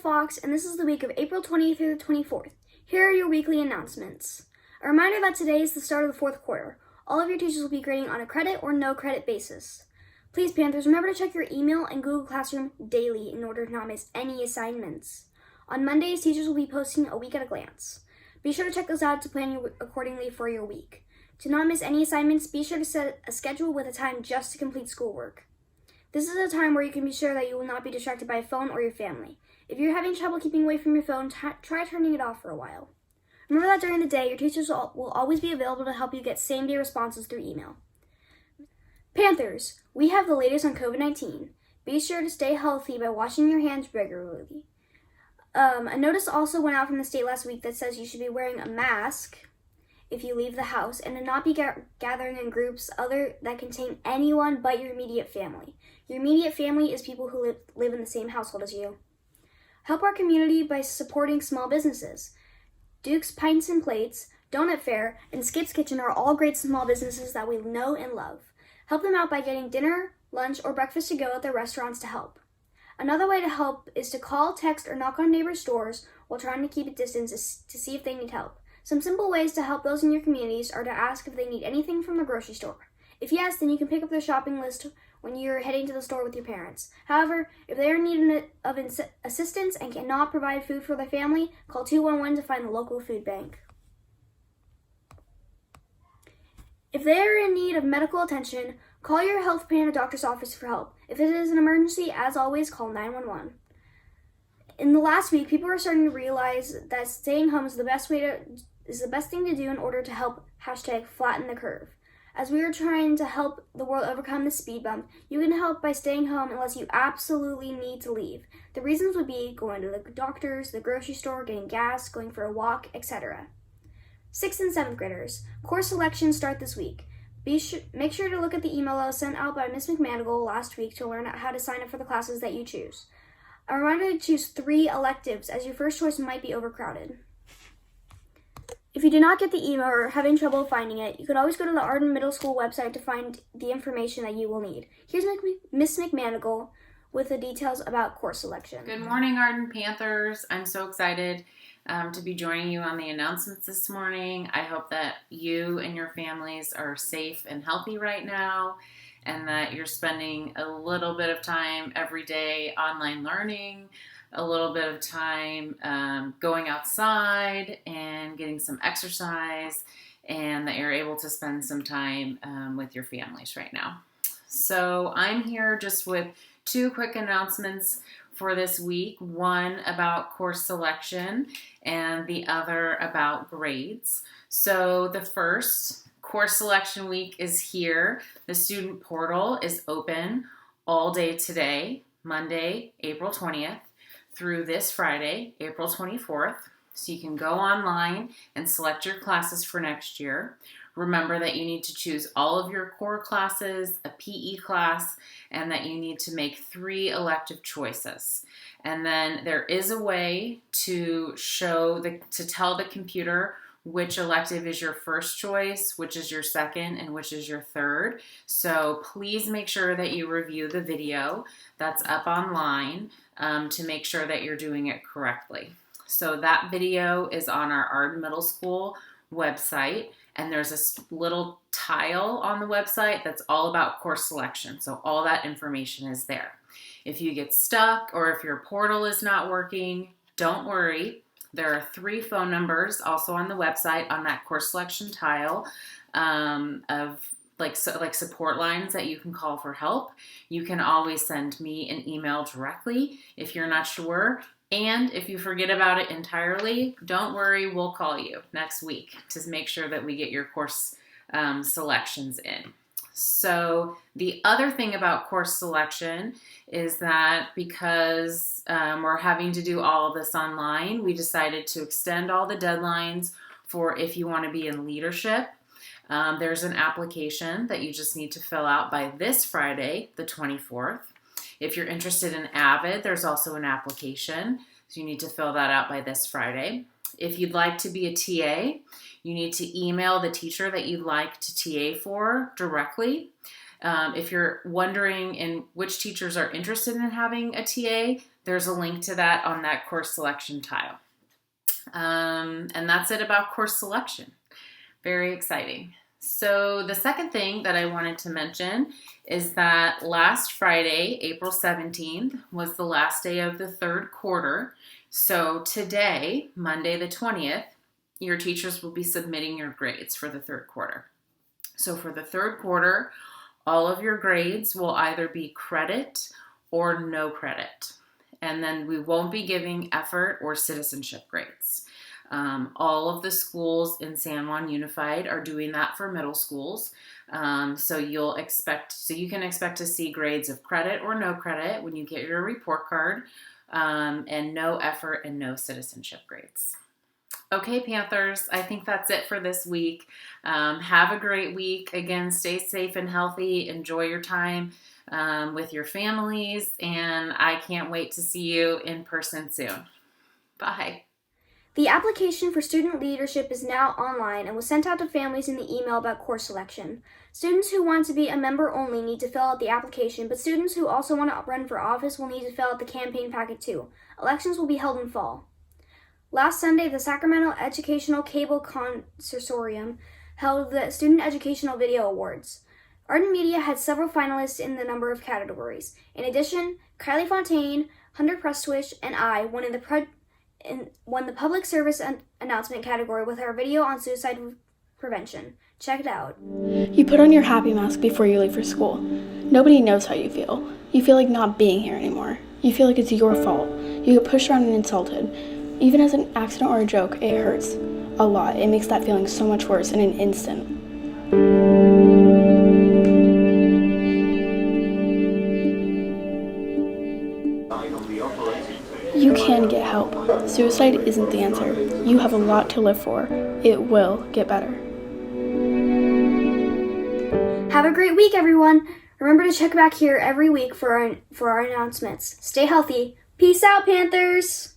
Fox, and this is the week of April 20th through the 24th. Here are your weekly announcements. A reminder that today is the start of the fourth quarter. All of your teachers will be grading on a credit or no credit basis. Please, Panthers, remember to check your email and Google Classroom daily in order to not miss any assignments. On Mondays, teachers will be posting a week at a glance. Be sure to check those out to plan accordingly for your week. To not miss any assignments, be sure to set a schedule with a time just to complete schoolwork. This is a time where you can be sure that you will not be distracted by a phone or your family. If you're having trouble keeping away from your phone, try turning it off for a while. Remember that during the day, your teachers will always be available to help you get same-day responses through email. Panthers, we have the latest on COVID-19. Be sure to stay healthy by washing your hands regularly. A notice also went out from the state last week that says you should be wearing a mask if you leave the house and to not be gathering in groups other that contain anyone but your immediate family. Your immediate family is people who live in the same household as you. Help our community by supporting small businesses. Duke's Pints and Plates, Donut Fair, and Skip's Kitchen are all great small businesses that we know and love. Help them out by getting dinner, lunch, or breakfast to go at their restaurants to help. Another way to help is to call, text, or knock on neighbors' doors while trying to keep a distance to see if they need help. Some simple ways to help those in your communities are to ask if they need anything from the grocery store. If yes, then you can pick up their shopping list when you're heading to the store with your parents. However, if they are in need of assistance and cannot provide food for their family, call 211 to find the local food bank. If they are in need of medical attention, call your health plan or doctor's office for help. If it is an emergency, as always, call 911. In the last week, people are starting to realize that staying home is the best thing to do in order to help #flatten the curve. As we are trying to help the world overcome the speed bump, you can help by staying home unless you absolutely need to leave. The reasons would be going to the doctors, the grocery store, getting gas, going for a walk, etc. 6th and 7th graders, course selections start this week. Make sure to look at the email that was sent out by Ms. McManigal last week to learn how to sign up for the classes that you choose. A reminder to choose 3 electives, as your first choice might be overcrowded. If you did not get the email or are having trouble finding it, you could always go to the Arden Middle School website to find the information that you will need. Here's Ms. McManigal with the details about course selection. Good morning, Arden Panthers. I'm so excited to be joining you on the announcements this morning. I hope that you and your families are safe and healthy right now, and that you're spending a little bit of time every day online learning, a little bit of time going outside and getting some exercise, and that you're able to spend some time with your families right now. So I'm here just with 2 quick announcements for this week, one about course selection and the other about grades. So the first, course selection week is here. The student portal is open all day today, Monday, April 20th, through this Friday, April 24th. So you can go online and select your classes for next year. Remember that you need to choose all of your core classes, a PE class, and that you need to make 3 elective choices. And then there is a way to tell the computer which elective is your first choice, which is your second, and which is your third. So please make sure that you review the video that's up online to make sure that you're doing it correctly. So that video is on our Arden Middle School website, and there's a little tile on the website that's all about course selection. So all that information is there. If you get stuck or if your portal is not working, don't worry. There are 3 phone numbers also on the website on that course selection tile of like support lines that you can call for help. You can always send me an email directly if you're not sure. And if you forget about it entirely, don't worry, we'll call you next week to make sure that we get your course selections in. So the other thing about course selection is that because we're having to do all of this online, we decided to extend all the deadlines for if you want to be in leadership. There's an application that you just need to fill out by this Friday, the 24th. If you're interested in AVID, there's also an application, so you need to fill that out by this Friday. If you'd like to be a TA, you need to email the teacher that you'd like to TA for directly. If you're wondering in which teachers are interested in having a TA, there's a link to that on that course selection tile. And that's it about course selection. Very exciting. So the second thing that I wanted to mention is that last Friday, April 17th, was the last day of the third quarter. So today, Monday the 20th, your teachers will be submitting your grades for the third quarter. So for the third quarter, all of your grades will either be credit or no credit. And then we won't be giving effort or citizenship grades. All of the schools in San Juan Unified are doing that for middle schools. So you can expect to see grades of credit or no credit when you get your report card, and no effort and no citizenship grades. Okay, Panthers, I think that's it for this week. Have a great week. Again, stay safe and healthy. Enjoy your time with your families, and I can't wait to see you in person soon. Bye. The application for student leadership is now online and was sent out to families in the email about course selection. Students who want to be a member only need to fill out the application, but students who also want to run for office will need to fill out the campaign packet too. Elections will be held in fall. Last Sunday, the Sacramento Educational Cable Consortium held the Student Educational Video Awards. Arden Media had several finalists in the number of categories. In addition, Kylie Fontaine, Hunter Prestwich, and I won the public service announcement category with our video on suicide prevention. Check it out. You put on your happy mask before you leave for school. Nobody knows how you feel. You feel like not being here anymore. You feel like it's your fault. You get pushed around and insulted. Even as an accident or a joke, it hurts a lot. It makes that feeling so much worse in an instant. You can get help. Suicide isn't the answer. You have a lot to live for. It will get better. Have a great week, everyone. Remember to check back here every week for our announcements. Stay healthy. Peace out, Panthers!